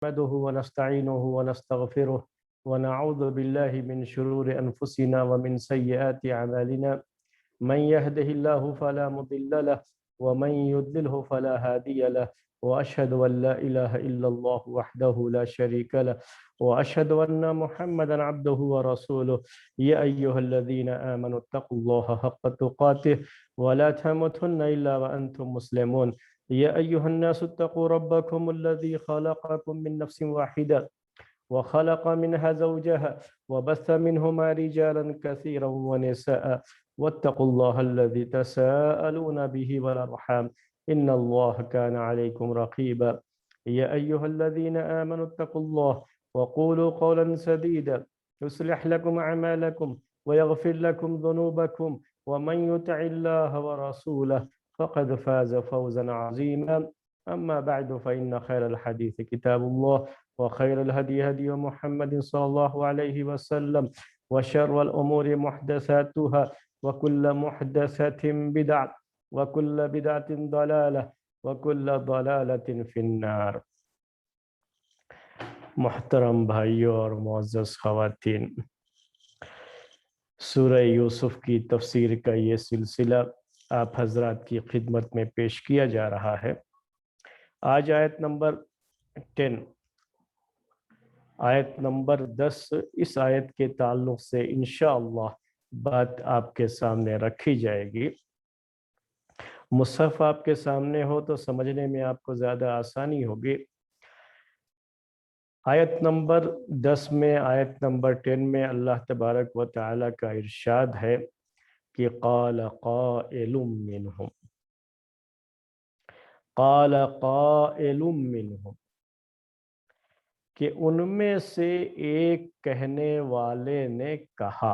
نحمده ونستعينه ونستغفره ونعوذ بالله من شرور أنفسنا ومن سيئات أعمالنا من يهده الله فلا مضل له ومن يضلله فلا هادي له وأشهد أن لا إله إلا الله وحده لا شريك له وأشهد أن محمدا عبده ورسوله يا أيها الذين آمنوا اتقوا الله حق تقاته ولا تموتن إلا وأنتم مسلمون يا أيها الناس اتقوا ربكم الذي خلقكم من نفس واحدة وخلق منها زوجها وبث منهما رجالا كثيرا ونساء واتقوا الله الذي تساءلون به والأرحام إن الله كان عليكم رقيبا يا أيها الذين آمنوا اتقوا الله وقولوا قولا سديدا يصلح لكم أعمالكم ويغفر لكم ذنوبكم ومن يطع الله ورسوله فقد فاز فوزا عظيما أما بعد فإن خير الحديث كتاب الله وخير الهدي هدي محمد صلى الله عليه وسلم وشر الأمور محدثاتها وكل محدثة بدعة وكل بدعة ضلالة وكل ضلالة في النار. محترم بھائیوں اور معزز خواتین، سورہ یوسف کی تفسیر کا یہ سلسلہ آپ حضرات کی خدمت میں پیش کیا جا رہا ہے۔ آج آیت نمبر 10، آیت نمبر 10، اس آیت کے تعلق سے انشاءاللہ بات آپ کے سامنے رکھی جائے گی۔ مصحف آپ کے سامنے ہو تو سمجھنے میں آپ کو زیادہ آسانی ہوگی۔ آیت نمبر 10 میں، آیت نمبر 10 میں اللہ تبارک و تعالی کا ارشاد ہے کہ قال قائل منہم، قال قائل منہم، کہ ان میں سے ایک کہنے والے نے کہا۔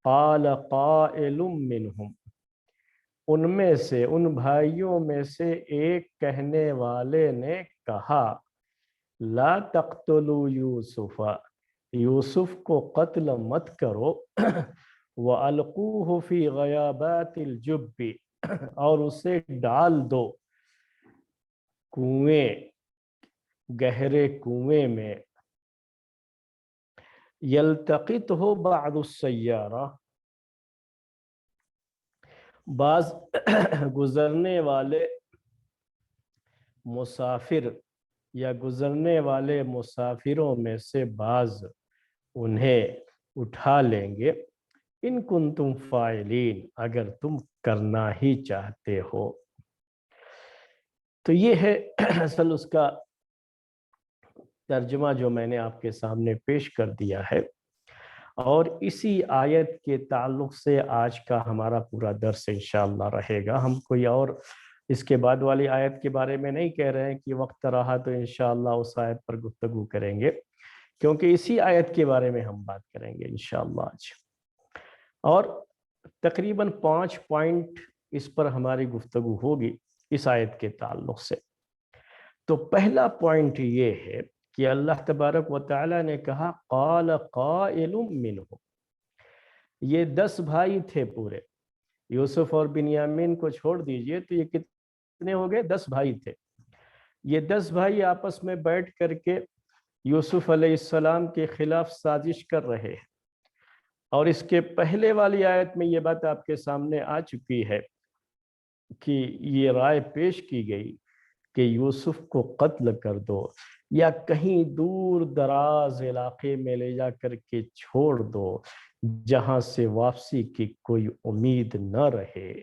قال قائل منہم، ان میں سے، ان بھائیوں میں سے ایک کہنے والے نے کہا، لا تقتلوا یوسف، یوسف کو قتل مت کرو، وَأَلْقُوهُ فِي غَيَابَاتِ الْجُبِّ، اور اسے ڈال دو کنویں، گہرے کنویں میں، يَلْتَقِطْهُ بَعْضُ السَّيَّارَةِ، بعض گزرنے والے مسافر یا گزرنے والے مسافروں میں سے بعض انہیں اٹھا لیں گے، ان کنتم فاعلین، اگر تم کرنا ہی چاہتے ہو۔ تو یہ ہے اصل اس کا ترجمہ جو میں نے آپ کے سامنے پیش کر دیا ہے، اور اسی آیت کے تعلق سے آج کا ہمارا پورا درس انشاءاللہ رہے گا۔ ہم کوئی اور اس کے بعد والی آیت کے بارے میں نہیں کہہ رہے ہیں کہ وقت رہا تو انشاءاللہ اس آیت پر گفتگو کریں گے، کیونکہ اسی آیت کے بارے میں ہم بات کریں گے انشاءاللہ آج، اور تقریباً 5 پوائنٹ اس پر ہماری گفتگو ہوگی اس آیت کے تعلق سے۔ تو پہلا پوائنٹ یہ ہے کہ اللہ تبارک و تعالی نے کہا قال قائل منہم، یہ 10 بھائی تھے پورے، یوسف اور بنیامین کو چھوڑ دیجئے تو یہ کتنے ہو گئے؟ 10 بھائی تھے۔ یہ 10 بھائی آپس میں بیٹھ کر کے یوسف علیہ السلام کے خلاف سازش کر رہے ہیں، اور اس کے پہلے والی آیت میں یہ بات آپ کے سامنے آ چکی ہے کہ یہ رائے پیش کی گئی کہ یوسف کو قتل کر دو، یا کہیں دور دراز علاقے میں لے جا کر کے چھوڑ دو جہاں سے واپسی کی کوئی امید نہ رہے۔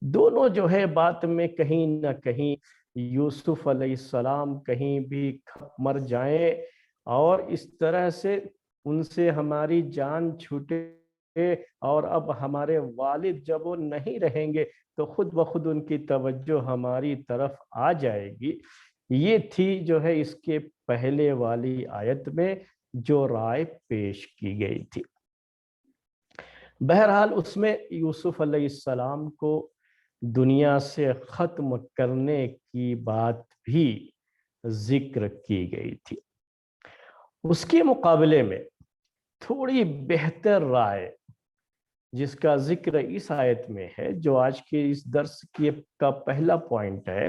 دونوں جو ہے بات میں کہیں نہ کہیں یوسف علیہ السلام کہیں بھی کھپ مر جائیں، اور اس طرح سے ان سے ہماری جان چھوٹے، اور اب ہمارے والد جب وہ نہیں رہیں گے تو خود بخود ان کی توجہ ہماری طرف آ جائے گی۔ یہ تھی جو ہے اس کے پہلے والی آیت میں جو رائے پیش کی گئی تھی۔ بہرحال اس میں یوسف علیہ السلام کو دنیا سے ختم کرنے کی بات بھی ذکر کی گئی تھی۔ اس کے مقابلے میں تھوڑی بہتر رائے جس کا ذکر اس آیت میں ہے، جو آج کے اس درس کا پہلا پوائنٹ ہے،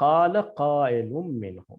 قال قائل منهم,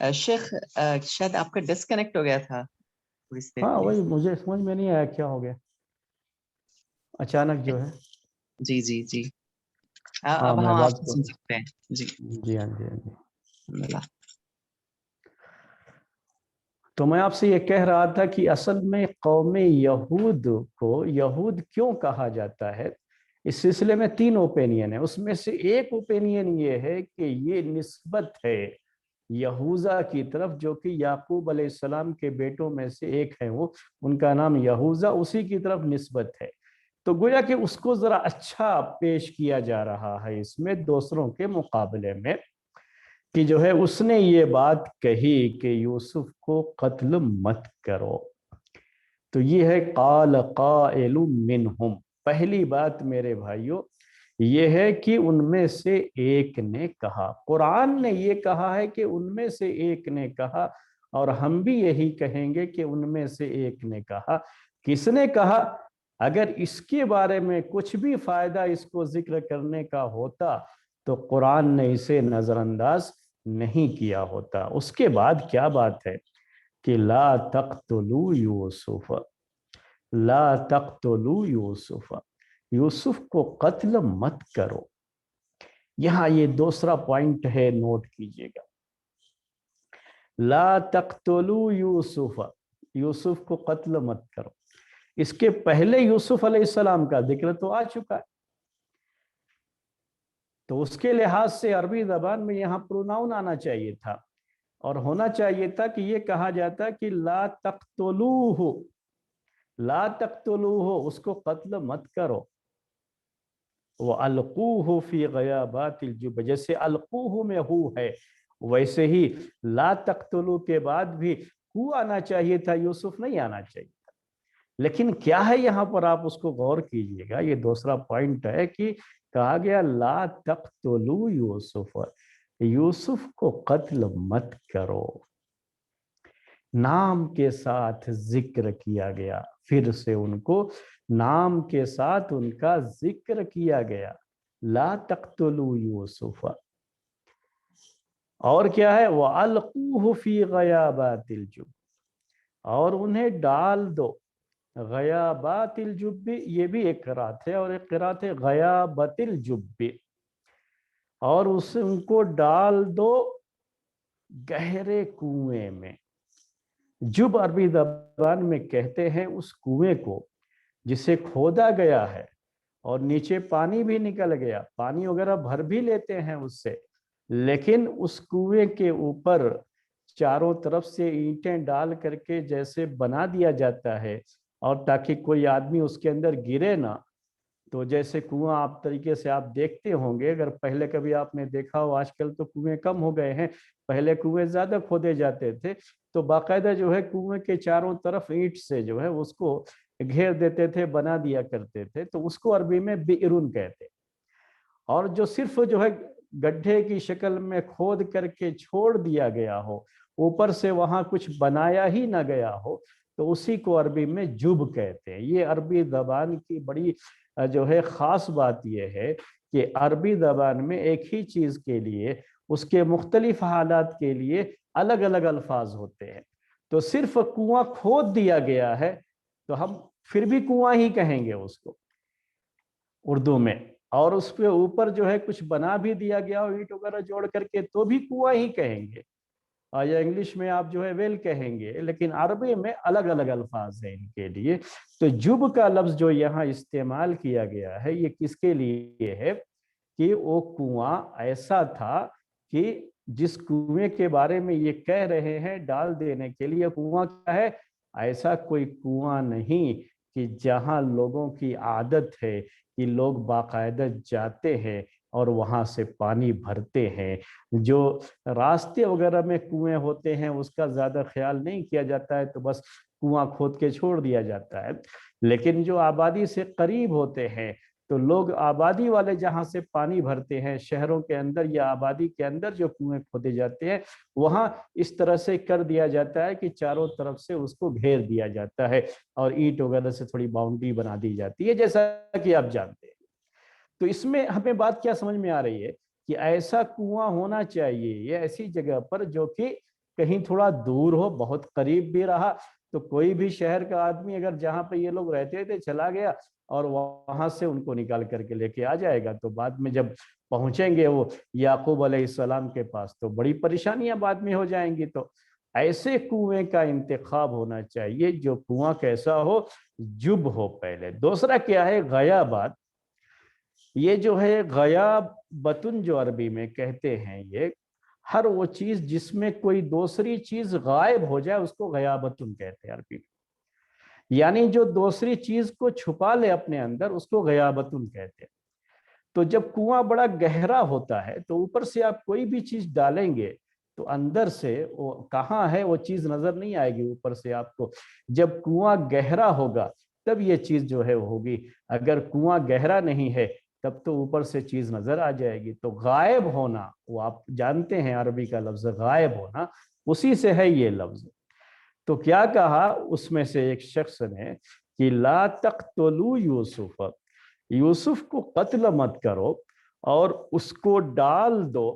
شیخ شاید آپ کا ڈسکنیکٹ ہو گیا تھا تھوڑی سی دیر ہاں کے لیے. وہی مجھے سمجھ میں نہیں آیا کیا ہو گیا اچانک جو ہے. جی جی جی ہاں اب ہم میں آپ بات سے کو سن سکتے ہیں. جی جی ہاں جی ہاں جی. الحمد للہ. تو میں آپ سے یہ کہہ رہا تھا کہ اصل میں قوم یہود کو یہود کیوں کہا جاتا ہے. اس سلسلے میں 3 اوپینین ہیں. اس میں سے ایک اوپینین یہ ہے کہ یہ نسبت ہے یہوذا کی طرف، جو کہ یعقوب علیہ السلام کے بیٹوں میں سے ایک ہے، وہ ان کا نام یہوذا، اسی کی طرف نسبت ہے. تو گویا کہ اس کو ذرا اچھا پیش کیا جا رہا ہے اس میں دوسروں کے مقابلے میں، کہ جو ہے اس نے یہ بات کہی کہ یوسف کو قتل مت کرو. تو یہ ہے قال قائل منہم. پہلی بات میرے بھائیوں یہ ہے کہ ان میں سے ایک نے کہا. قرآن نے یہ کہا ہے کہ ان میں سے ایک نے کہا، اور ہم بھی یہی کہیں گے کہ ان میں سے ایک نے کہا. کس نے کہا؟ اگر اس کے بارے میں کچھ بھی فائدہ اس کو ذکر کرنے کا ہوتا تو قرآن نے اسے نظر انداز نہیں کیا ہوتا. اس کے بعد کیا بات ہے کہ لا تقتلوا یوسف، لا تقتلوا یوسف، یوسف کو قتل مت کرو. یہاں یہ دوسرا پوائنٹ ہے، نوٹ کیجئے گا. لا تقتلوا یوسف، یوسف کو قتل مت کرو. اس کے پہلے یوسف علیہ السلام کا ذکر تو آ چکا ہے، تو اس کے لحاظ سے عربی زبان میں یہاں پروناؤن آنا چاہیے تھا، اور ہونا چاہیے تھا کہ یہ کہا جاتا کہ لا تقتلوہ، لا تقتلوہ، اس کو قتل مت کرو. وَأَلْقُوهُ فِي غَيَابَاتِ الْجُبِّ، جیسے القوہ میں ہو ہے، ویسے ہی لا تقتلو کے بعد بھی ہو آنا چاہیے تھا، یوسف نہیں آنا چاہیے تھا. لیکن کیا ہے یہاں پر، آپ اس کو غور کیجئے گا. یہ دوسرا پوائنٹ ہے کہ کہا گیا لا تقتلو یوسف، یوسف کو قتل مت کرو. نام کے ساتھ ذکر کیا گیا، پھر سے ان کو نام کے ساتھ ان کا ذکر کیا گیا. لا تقتلوا یوسف. اور کیا ہے وَأَلْقُوهُ فِي غَيَابَاتِ الْجُبِّ، اور انہیں ڈال دو. غیابات الجب، یہ بھی ایک قرات ہے، اور ایک قرات ہے غیابت الجب، اور ان کو ڈال دو گہرے کنویں میں. جب عربی زبان میں کہتے ہیں اس کنویں کو جسے کھودا گیا ہے اور نیچے پانی بھی نکل گیا، پانی وغیرہ بھر بھی لیتے ہیں اس سے، لیکن اس کنویں کے اوپر چاروں طرف سے اینٹیں ڈال کر کے جیسے بنا دیا جاتا ہے، اور تاکہ کوئی آدمی اس کے اندر گرے نہ. تو جیسے کنواں آپ طریقے سے آپ دیکھتے ہوں گے، اگر پہلے کبھی آپ نے دیکھا ہو، آج کل تو کنویں کم ہو گئے ہیں، پہلے کنویں زیادہ کھودے جاتے تھے، تو باقاعدہ جو ہے کنویں کے چاروں طرف اینٹ سے جو ہے اس کو گھیر دیتے تھے، بنا دیا کرتے تھے. تو اس کو عربی میں بئرن کہتے. اور جو صرف جو ہے گڈھے کی شکل میں کھود کر کے چھوڑ دیا گیا ہو، اوپر سے وہاں کچھ بنایا ہی نہ گیا ہو، تو اسی کو عربی میں جب کہتے ہیں. یہ عربی زبان کی بڑی جو ہے خاص بات یہ ہے کہ عربی زبان میں ایک ہی چیز کے لیے اس کے مختلف حالات کے لیے الگ الگ الفاظ ہوتے ہیں. تو صرف کنواں کھود دیا گیا ہے تو ہم پھر بھی کنواں ہی کہیں گے اس کو اردو میں، اور اس پہ اوپر جو ہے کچھ بنا بھی دیا گیا ہو اینٹ وغیرہ جوڑ کر کے تو بھی کنواں ہی کہیں گے، یا انگلش میں آپ جو ہے ویل کہیں گے. لیکن عربی میں الگ الگ الفاظ ہیں ان کے لیے. تو جب کا لفظ جو یہاں استعمال کیا گیا ہے، یہ کس کے لیے ہے کہ وہ کنواں ایسا تھا کہ جس کنویں کے بارے میں یہ کہہ رہے ہیں ڈال دینے کے لیے، کنواں کیا ہے؟ ایسا کوئی کنواں نہیں کہ جہاں لوگوں کی عادت ہے کہ لوگ باقاعدہ جاتے ہیں اور وہاں سے پانی بھرتے ہیں. جو راستے وغیرہ میں کنویں ہوتے ہیں اس کا زیادہ خیال نہیں کیا جاتا ہے، تو بس کنواں کھود کے چھوڑ دیا جاتا ہے. لیکن جو آبادی سے قریب ہوتے ہیں تو لوگ آبادی والے جہاں سے پانی بھرتے ہیں، شہروں کے اندر یا آبادی کے اندر جو کنویں کھودے جاتے ہیں، وہاں اس طرح سے کر دیا جاتا ہے کہ چاروں طرف سے اس کو گھیر دیا جاتا ہے اور اینٹ وغیرہ سے تھوڑی باؤنڈری بنا دی جاتی ہے، جیسا کہ آپ جانتے ہیں. تو اس میں ہمیں بات کیا سمجھ میں آ رہی ہے کہ ایسا کنواں ہونا چاہیے یہ ایسی جگہ پر جو کہ کہیں تھوڑا دور ہو، بہت قریب بھی رہا تو کوئی بھی شہر کا آدمی اگر جہاں پہ یہ لوگ رہتے تھے چلا گیا اور وہاں سے ان کو نکال کر کے لے کے آ جائے گا، تو بعد میں جب پہنچیں گے وہ یعقوب علیہ السلام کے پاس تو بڑی پریشانیاں بعد میں ہو جائیں گی۔ تو ایسے کنویں کا انتخاب ہونا چاہیے جو کنواں کیسا ہو، جب ہو پہلے۔ دوسرا کیا ہے، غیابات۔ یہ جو ہے غیابتن جو عربی میں کہتے ہیں، یہ ہر وہ چیز جس میں کوئی دوسری چیز غائب ہو جائے اس کو غیابتن کہتے ہیں عربی میں، یعنی جو دوسری چیز کو چھپا لے اپنے اندر اس کو غیابتن کہتے ہیں۔ تو جب کنواں بڑا گہرا ہوتا ہے تو اوپر سے آپ کوئی بھی چیز ڈالیں گے تو اندر سے وہ کہاں ہے وہ چیز نظر نہیں آئے گی اوپر سے آپ کو۔ جب کنواں گہرا ہوگا تب یہ چیز جو ہے وہ ہوگی، اگر کنواں گہرا نہیں ہے تب تو اوپر سے چیز نظر آ جائے گی۔ تو غائب ہونا، وہ آپ جانتے ہیں عربی کا لفظ غائب ہونا، اسی سے ہے یہ لفظ۔ تو کیا کہا اس میں سے ایک شخص نے کہ لا تقتلوا یوسف، یوسف کو قتل مت کرو اور اس کو ڈال دو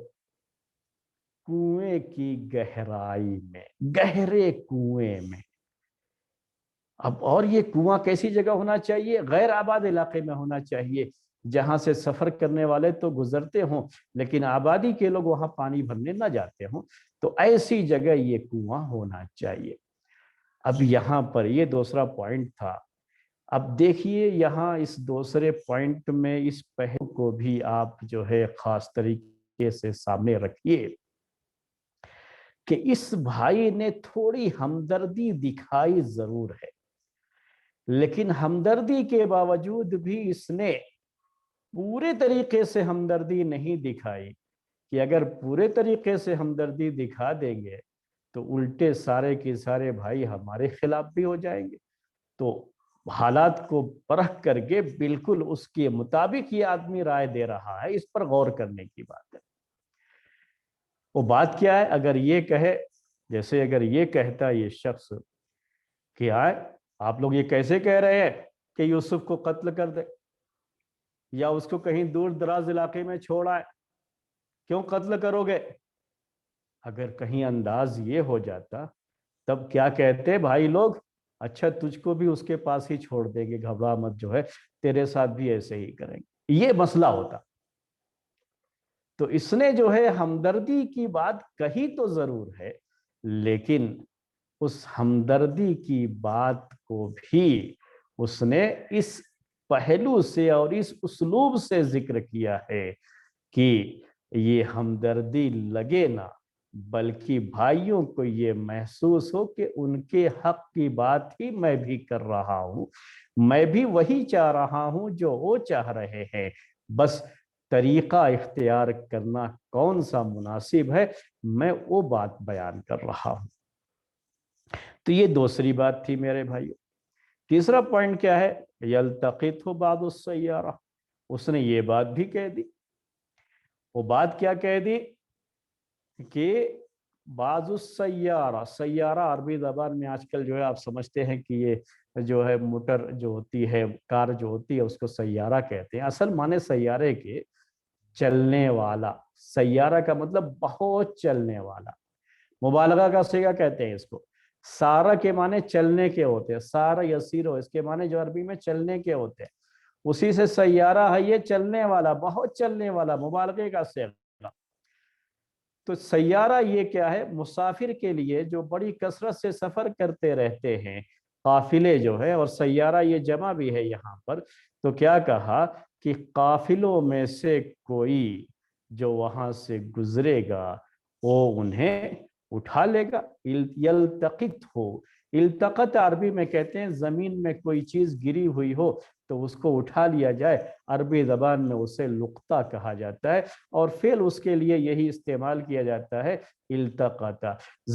کنویں کی گہرائی میں، گہرے کنویں میں۔ اب اور یہ کنواں کیسی جگہ ہونا چاہیے؟ غیر آباد علاقے میں ہونا چاہیے، جہاں سے سفر کرنے والے تو گزرتے ہوں لیکن آبادی کے لوگ وہاں پانی بھرنے نہ جاتے ہوں، تو ایسی جگہ یہ کنواں ہونا چاہیے۔ اب یہاں پر یہ دوسرا پوائنٹ تھا۔ اب دیکھیے یہاں اس دوسرے پوائنٹ میں اس پہلو کو بھی آپ جو ہے خاص طریقے سے سامنے رکھیے کہ اس بھائی نے تھوڑی ہمدردی دکھائی ضرور ہے، لیکن ہمدردی کے باوجود بھی اس نے پورے طریقے سے ہمدردی نہیں دکھائی، کہ اگر پورے طریقے سے ہمدردی دکھا دیں گے تو الٹے سارے کے سارے بھائی ہمارے خلاف بھی ہو جائیں گے۔ تو حالات کو پرکھ کر کے بالکل اس کے مطابق یہ آدمی رائے دے رہا ہے، اس پر غور کرنے کی بات ہے۔ وہ بات کیا ہے؟ اگر یہ کہے، جیسے اگر یہ کہتا یہ شخص کہ آپ لوگ یہ کیسے کہہ رہے ہیں کہ یوسف کو قتل کر دے یا اس کو کہیں دور دراز علاقے میں چھوڑ آئے، کیوں قتل کرو گے؟ اگر کہیں انداز یہ ہو جاتا تب کیا کہتے بھائی لوگ، اچھا تجھ کو بھی اس کے پاس ہی چھوڑ دیں گے، گھبرا مت، جو ہے تیرے ساتھ بھی ایسے ہی کریں گے، یہ مسئلہ ہوتا۔ تو اس نے جو ہے ہمدردی کی بات کہی تو ضرور ہے، لیکن اس ہمدردی کی بات کو بھی اس نے اس پہلو سے اور اس اسلوب سے ذکر کیا ہے کہ یہ ہمدردی لگے نہ، بلکہ بھائیوں کو یہ محسوس ہو کہ ان کے حق کی بات ہی میں بھی کر رہا ہوں، میں بھی وہی چاہ رہا ہوں جو وہ چاہ رہے ہیں، بس طریقہ اختیار کرنا کون سا مناسب ہے میں وہ بات بیان کر رہا ہوں۔ تو یہ دوسری بات تھی میرے بھائیو۔ تیسرا پوائنٹ کیا ہے؟ یلتقط بعض السیارہ، اس نے یہ بات بھی کہہ دی۔ وہ بات کیا کہہ دی کہ بعض السیارہ، سیارہ عربی زبان میں آج کل جو ہے آپ سمجھتے ہیں کہ یہ جو ہے موٹر جو ہوتی ہے، کار جو ہوتی ہے، اس کو سیارہ کہتے ہیں۔ اصل معنی سیارے کے چلنے والا، سیارہ کا مطلب بہت چلنے والا، مبالغہ کا صیغہ کہتے ہیں اس کو۔ سارہ کے معنی چلنے کے ہوتے ہیں، سارہ یسیرو، اس کے معنی جو عربی میں چلنے کے ہوتے ہیں، اسی سے سیارہ ہے یہ چلنے والا، بہت چلنے والا، مبالغے کا صیغہ۔ تو سیارہ یہ کیا ہے؟ مسافر کے لیے جو بڑی کثرت سے سفر کرتے رہتے ہیں، قافلے جو ہے، اور سیارہ یہ جمع بھی ہے یہاں پر، تو کیا کہا کہ قافلوں میں سے کوئی جو وہاں سے گزرے گا وہ انہیں اٹھا لے گا۔ یلتقط ہو، التقط عربی میں کہتے ہیں زمین میں کوئی چیز گری ہوئی ہو تو اس کو اٹھا لیا جائے، عربی زبان میں اسے لقطہ کہا جاتا ہے، اور فعل اس کے لیے یہی استعمال کیا جاتا ہے، التقط۔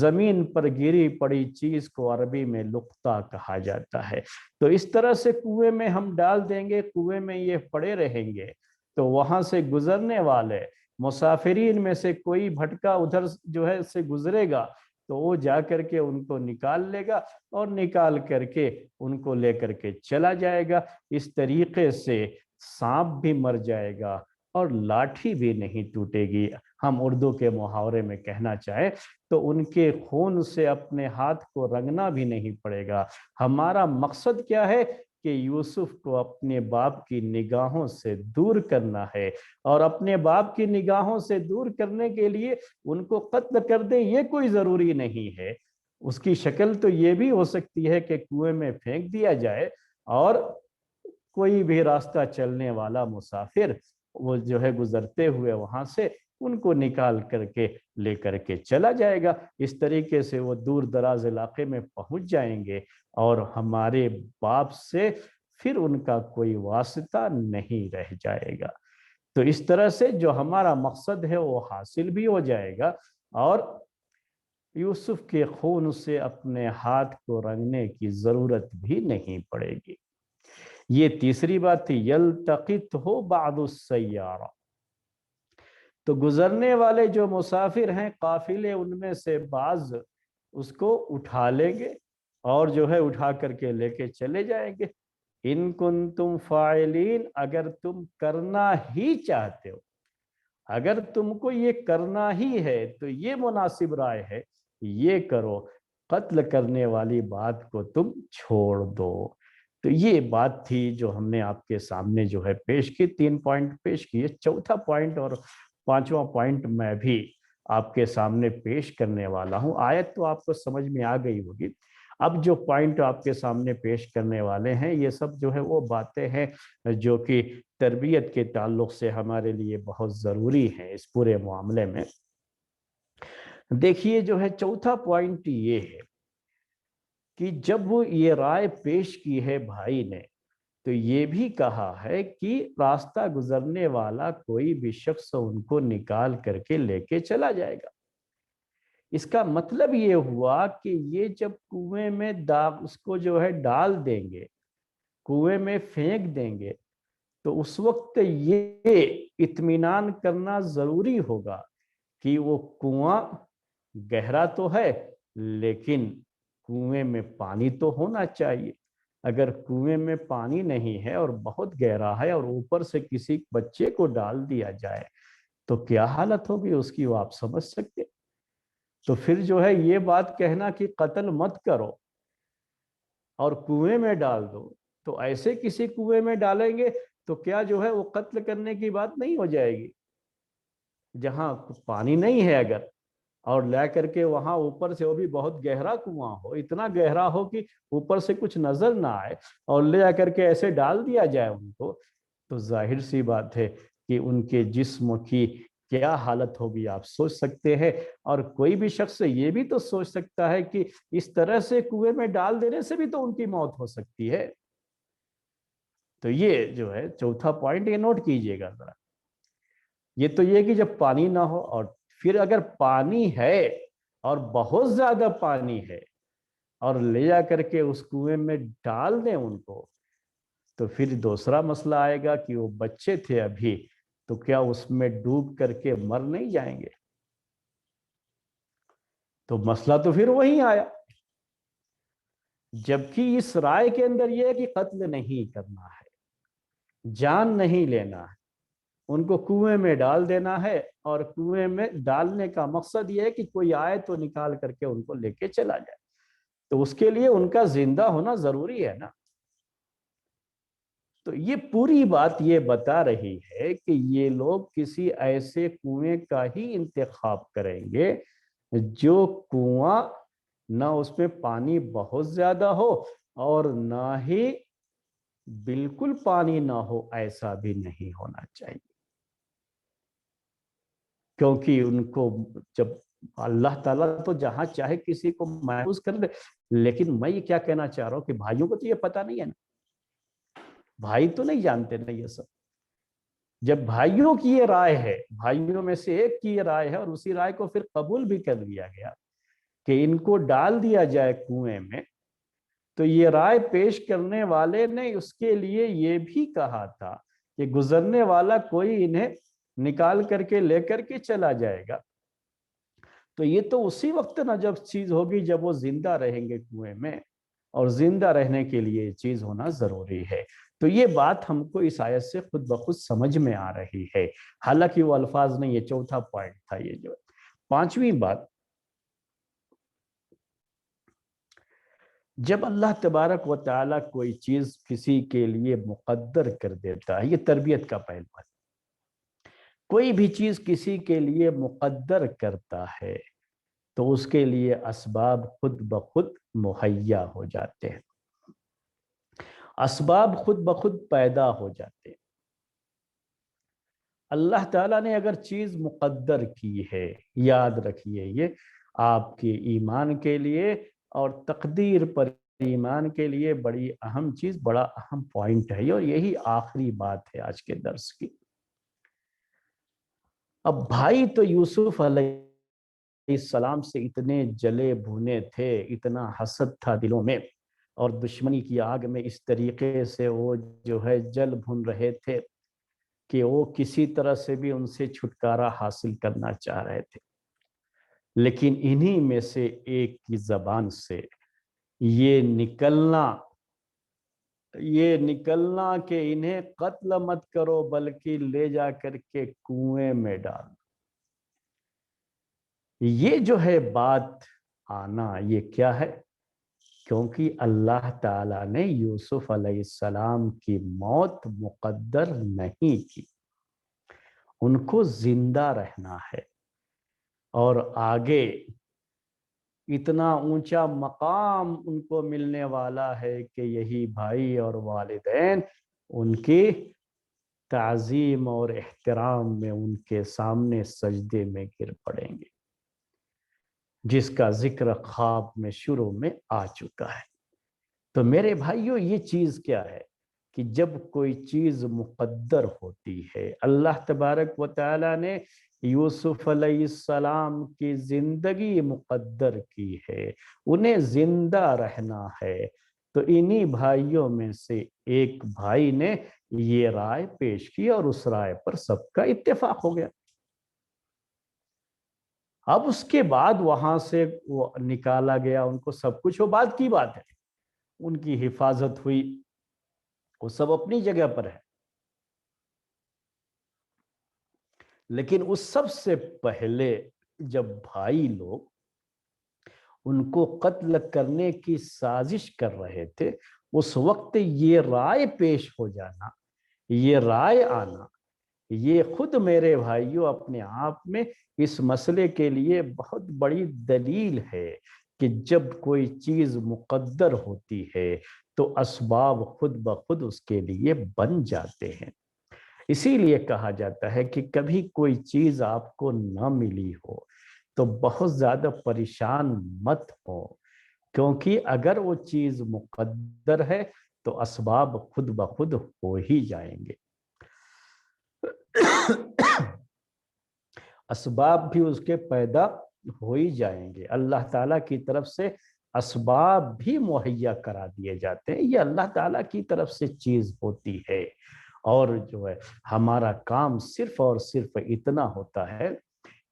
زمین پر گری پڑی چیز کو عربی میں لقطہ کہا جاتا ہے۔ تو اس طرح سے کنویں میں ہم ڈال دیں گے، کنویں میں یہ پڑے رہیں گے، تو وہاں سے گزرنے والے مسافرین میں سے کوئی بھٹکا ادھر جو ہے سے گزرے گا تو وہ جا کر کے ان کو نکال لے گا اور نکال کر کے ان کو لے کر کے چلا جائے گا۔ اس طریقے سے سانپ بھی مر جائے گا اور لاٹھی بھی نہیں ٹوٹے گی، ہم اردو کے محاورے میں کہنا چاہیں تو ان کے خون سے اپنے ہاتھ کو رنگنا بھی نہیں پڑے گا۔ ہمارا مقصد کیا ہے کہ یوسف کو اپنے باپ کی نگاہوں سے دور کرنا ہے، اور اپنے باپ کی نگاہوں سے دور کرنے کے لیے ان کو قتل کر دیں یہ کوئی ضروری نہیں ہے۔ اس کی شکل تو یہ بھی ہو سکتی ہے کہ کنویں میں پھینک دیا جائے اور کوئی بھی راستہ چلنے والا مسافر وہ جو ہے گزرتے ہوئے وہاں سے ان کو نکال کر کے لے کر کے چلا جائے گا۔ اس طریقے سے وہ دور دراز علاقے میں پہنچ جائیں گے اور ہمارے باپ سے پھر ان کا کوئی واسطہ نہیں رہ جائے گا۔ تو اس طرح سے جو ہمارا مقصد ہے وہ حاصل بھی ہو جائے گا، اور یوسف کے خون سے اپنے ہاتھ کو رنگنے کی ضرورت بھی نہیں پڑے گی۔ یہ تیسری بات تھی، یلتقطہ بعض السیارہ، تو گزرنے والے جو مسافر ہیں قافلے ان میں سے بعض اس کو اٹھا لیں گے اور جو ہے اٹھا کر کے لے کے چلے جائیں گے۔ ان کنتم فاعلین، اگر تم کرنا ہی چاہتے ہو، اگر تم کو یہ کرنا ہی ہے تو یہ مناسب رائے ہے، یہ کرو، قتل کرنے والی بات کو تم چھوڑ دو۔ تو یہ بات تھی جو ہم نے آپ کے سامنے جو ہے پیش کی، 3 پوائنٹ پیش کیے۔ چوتھا پوائنٹ اور 5واں پوائنٹ میں بھی آپ کے سامنے پیش کرنے والا ہوں۔ آیت تو آپ کو سمجھ میں آ گئی ہوگی، اب جو پوائنٹ آپ کے سامنے پیش کرنے والے ہیں یہ سب جو ہے وہ باتیں ہیں جو کہ تربیت کے تعلق سے ہمارے لیے بہت ضروری ہیں اس پورے معاملے میں۔ دیکھیے جو ہے چوتھا پوائنٹ یہ ہے کہ جب وہ یہ رائے پیش کی ہے بھائی نے، تو یہ بھی کہا ہے کہ راستہ گزرنے والا کوئی بھی شخص ان کو نکال کر کے لے کے چلا جائے گا۔ اس کا مطلب یہ ہوا کہ یہ جب کنویں میں اس کو جو ہے ڈال دیں گے، کنویں میں پھینک دیں گے، تو اس وقت یہ اطمینان کرنا ضروری ہوگا کہ وہ کنواں گہرا تو ہے لیکن کنویں میں پانی تو ہونا چاہیے۔ اگر کنویں میں پانی نہیں ہے اور بہت گہرا ہے اور اوپر سے کسی بچے کو ڈال دیا جائے تو کیا حالت ہوگی اس کی، وہ آپ سمجھ سکتے۔ تو پھر جو ہے یہ بات کہنا کہ قتل مت کرو اور کنویں میں ڈال دو، تو ایسے کسی کنویں میں ڈالیں گے تو کیا جو ہے وہ قتل کرنے کی بات نہیں ہو جائے گی؟ جہاں پانی نہیں ہے اگر، اور لے کر کے وہاں اوپر سے وہ بھی بہت گہرا کنواں ہو، اتنا گہرا ہو کہ اوپر سے کچھ نظر نہ آئے، اور لے جا کر کے ایسے ڈال دیا جائے ان کو، تو ظاہر سی بات ہے کہ ان کے جسم کی کیا حالت ہوگی آپ سوچ سکتے ہیں۔ اور کوئی بھی شخص یہ بھی تو سوچ سکتا ہے کہ اس طرح سے کنویں میں ڈال دینے سے بھی تو ان کی موت ہو سکتی ہے۔ تو یہ جو ہے چوتھا پوائنٹ یہ نوٹ کیجئے گا ذرا۔ یہ تو یہ کہ جب پانی نہ ہو، اور پھر اگر پانی ہے اور بہت زیادہ پانی ہے اور لے جا کر کے اس کنویں میں ڈال دیں ان کو، تو پھر دوسرا مسئلہ آئے گا کہ وہ بچے تھے ابھی، تو کیا اس میں ڈوب کر کے مر نہیں جائیں گے؟ تو مسئلہ تو پھر وہی آیا۔ جبکہ اس رائے کے اندر یہ ہے کہ قتل نہیں کرنا ہے، جان نہیں لینا ہے، ان کو کنویں میں ڈال دینا ہے، اور کنویں میں ڈالنے کا مقصد یہ ہے کہ کوئی آئے تو نکال کر کے ان کو لے کے چلا جائے، تو اس کے لیے ان کا زندہ ہونا ضروری ہے نا۔ تو یہ پوری بات یہ بتا رہی ہے کہ یہ لوگ کسی ایسے کنویں کا ہی انتخاب کریں گے جو کنواں نہ اس میں پانی بہت زیادہ ہو اور نہ ہی بالکل پانی نہ ہو، ایسا بھی نہیں ہونا چاہیے، کیونکہ ان کو جب اللہ تعالیٰ تو جہاں چاہے کسی کو محفوظ کر دے، لیکن میں یہ کیا کہنا چاہ رہا ہوں کہ بھائیوں کو تو یہ پتہ نہیں ہے نا، بھائی تو نہیں جانتے نا یہ سب۔ جب بھائیوں کی یہ رائے ہے، بھائیوں میں سے ایک کی یہ رائے ہے، اور اسی رائے کو پھر قبول بھی کر لیا گیا کہ ان کو ڈال دیا جائے کنویں میں، تو یہ رائے پیش کرنے والے نے اس کے لیے یہ بھی کہا تھا کہ گزرنے والا کوئی انہیں نکال کر کے لے کر کے چلا جائے گا، تو یہ تو اسی وقت نہ جب چیز ہوگی جب وہ زندہ رہیں گے کنویں میں۔ اور زندہ رہنے کے لیے یہ چیز ہونا ضروری ہے۔ تو یہ بات ہم کو اس آیت سے خود بخود سمجھ میں آ رہی ہے، حالانکہ وہ الفاظ نہیں، یہ چوتھا پوائنٹ تھا۔ یہ جو پانچویں بات، جب اللہ تبارک و تعالیٰ کوئی چیز کسی کے لیے مقدر کر دیتا ہے، یہ تربیت کا پہلو ہے، کوئی بھی چیز کسی کے لیے مقدر کرتا ہے تو اس کے لیے اسباب خود بخود مہیا ہو جاتے ہیں، اسباب خود بخود پیدا ہو جاتے ہیں۔ اللہ تعالیٰ نے اگر چیز مقدر کی ہے، یاد رکھیے یہ آپ کے ایمان کے لیے اور تقدیر پر ایمان کے لیے بڑی اہم چیز، بڑا اہم پوائنٹ ہے، اور یہی آخری بات ہے آج کے درس کی۔ اب بھائی تو یوسف علیہ السلام سے اتنے جلے بھونے تھے، اتنا حسد تھا دلوں میں، اور دشمنی کی آگ میں اس طریقے سے وہ جو ہے جل بھن رہے تھے کہ وہ کسی طرح سے بھی ان سے چھٹکارا حاصل کرنا چاہ رہے تھے، لیکن انہی میں سے ایک کی زبان سے یہ نکلنا کہ انہیں قتل مت کرو بلکہ لے جا کر کے کنویں میں ڈال، یہ جو ہے بات آنا، یہ کیا ہے؟ کیونکہ اللہ تعالیٰ نے یوسف علیہ السلام کی موت مقدر نہیں کی، ان کو زندہ رہنا ہے، اور آگے اتنا اونچا مقام ان کو ملنے والا ہے کہ یہی بھائی اور والدین ان کی تعظیم اور احترام میں ان کے سامنے سجدے میں گر پڑیں گے، جس کا ذکر خواب میں شروع میں آ چکا ہے۔ تو میرے بھائیوں، یہ چیز کیا ہے کہ جب کوئی چیز مقدر ہوتی ہے، اللہ تبارک و تعالیٰ نے یوسف علیہ السلام کی زندگی مقدر کی ہے، انہیں زندہ رہنا ہے، تو انہی بھائیوں میں سے ایک بھائی نے یہ رائے پیش کی اور اس رائے پر سب کا اتفاق ہو گیا۔ اب اس کے بعد وہاں سے وہ نکالا گیا، ان کو سب کچھ، وہ بعد کی بات ہے، ان کی حفاظت ہوئی، وہ سب اپنی جگہ پر ہے، لیکن اس سب سے پہلے جب بھائی لوگ ان کو قتل کرنے کی سازش کر رہے تھے، اس وقت یہ رائے پیش ہو جانا، یہ رائے آنا، یہ خود میرے بھائیوں اپنے آپ میں اس مسئلے کے لیے بہت بڑی دلیل ہے کہ جب کوئی چیز مقدر ہوتی ہے تو اسباب خود بخود اس کے لیے بن جاتے ہیں۔ اسی لیے کہا جاتا ہے کہ کبھی کوئی چیز آپ کو نہ ملی ہو تو بہت زیادہ پریشان مت ہو، کیونکہ اگر وہ چیز مقدر ہے تو اسباب خود بخود ہو ہی جائیں گے، اسباب بھی اس کے پیدا ہو ہی جائیں گے، اللہ تعالیٰ کی طرف سے اسباب بھی مہیا کرا دیے جاتے ہیں، یہ اللہ تعالیٰ کی طرف سے چیز ہوتی ہے، اور جو ہے ہمارا کام صرف اور صرف اتنا ہوتا ہے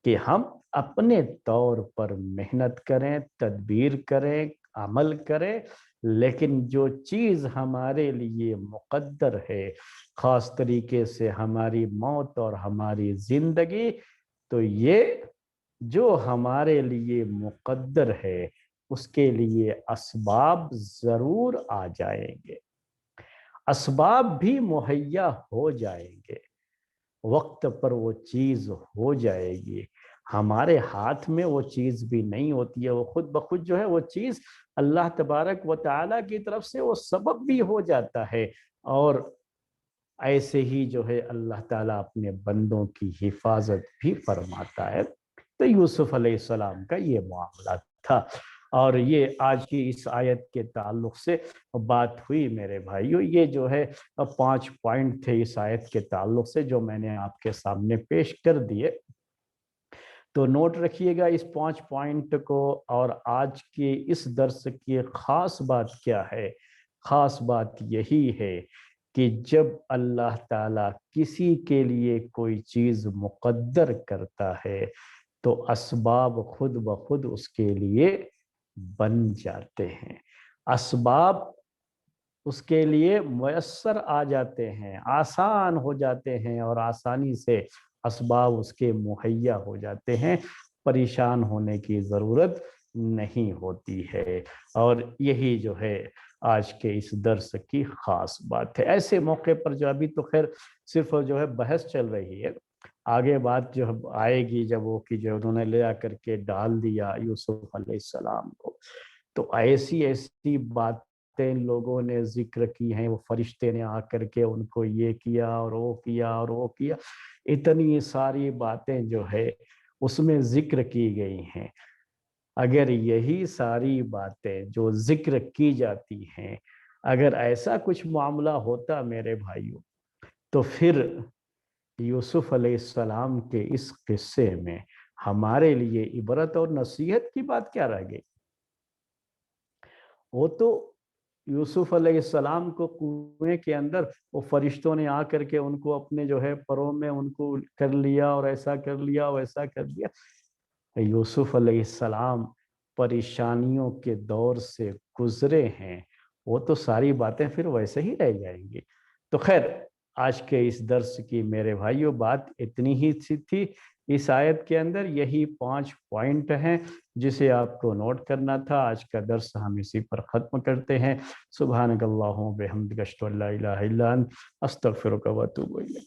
کہ ہم اپنے طور پر محنت کریں، تدبیر کریں، عمل کریں، لیکن جو چیز ہمارے لیے مقدر ہے، خاص طریقے سے ہماری موت اور ہماری زندگی، تو یہ جو ہمارے لیے مقدر ہے اس کے لیے اسباب ضرور آ جائیں گے، اسباب بھی مہیا ہو جائیں گے، وقت پر وہ چیز ہو جائے گی، ہمارے ہاتھ میں وہ چیز بھی نہیں ہوتی ہے، وہ خود بخود جو ہے وہ چیز اللہ تبارک و تعالیٰ کی طرف سے وہ سبب بھی ہو جاتا ہے، اور ایسے ہی جو ہے اللہ تعالیٰ اپنے بندوں کی حفاظت بھی فرماتا ہے۔ تو یوسف علیہ السلام کا یہ معاملہ تھا، اور یہ آج کی اس آیت کے تعلق سے بات ہوئی میرے بھائیوں، یہ جو ہے 5 پوائنٹ تھے اس آیت کے تعلق سے جو میں نے آپ کے سامنے پیش کر دیے، تو نوٹ رکھیے گا اس 5 پوائنٹ کو۔ اور آج کے اس درس کی خاص بات کیا ہے؟ خاص بات یہی ہے کہ جب اللہ تعالیٰ کسی کے لیے کوئی چیز مقدر کرتا ہے تو اسباب خود بخود اس کے لیے بن جاتے ہیں، اسباب اس کے لیے میسر آ جاتے ہیں، آسان ہو جاتے ہیں، اور آسانی سے اسباب اس کے مہیا ہو جاتے ہیں، پریشان ہونے کی ضرورت نہیں ہوتی ہے۔ اور یہی جو ہے آج کے اس درس کی خاص بات ہے۔ ایسے موقع پر جو ابھی تو خیر صرف جو ہے بحث چل رہی ہے، آگے بات جو آئے گی جب وہ کہ جو انہوں نے لے آ کر کے ڈال دیا یوسف علیہ السلام کو، تو ایسی ایسی باتیں لوگوں نے ذکر کی ہیں، وہ فرشتے نے آ کر کے ان کو یہ کیا اور وہ کیا اور وہ کیا، اتنی ساری باتیں جو ہے اس میں ذکر کی گئی ہیں۔ اگر یہی ساری باتیں جو ذکر کی جاتی ہیں، اگر ایسا کچھ معاملہ ہوتا میرے بھائیوں، تو پھر یوسف علیہ السلام کے اس قصے میں ہمارے لیے عبرت اور نصیحت کی بات کیا رہ گئی؟ وہ تو یوسف علیہ السلام کو کنویں کے اندر وہ فرشتوں نے آ کر کے ان کو اپنے جو ہے پروں میں ان کو کر لیا، اور ایسا کر لیا ویسا کر لیا۔ یوسف علیہ السلام پریشانیوں کے دور سے گزرے ہیں، وہ تو ساری باتیں پھر ویسے ہی رہ جائیں گی۔ تو خیر آج کے اس درس کی میرے بھائیوں بات اتنی ہی تھی۔ اس آیت کے اندر یہی 5 پوائنٹ ہیں جسے آپ کو نوٹ کرنا تھا۔ آج کا درس ہم اسی پر ختم کرتے ہیں۔ سبحانک اللہم و بحمدک اشہد ان لا الہ الا انت استغفرک و اتوب الیک۔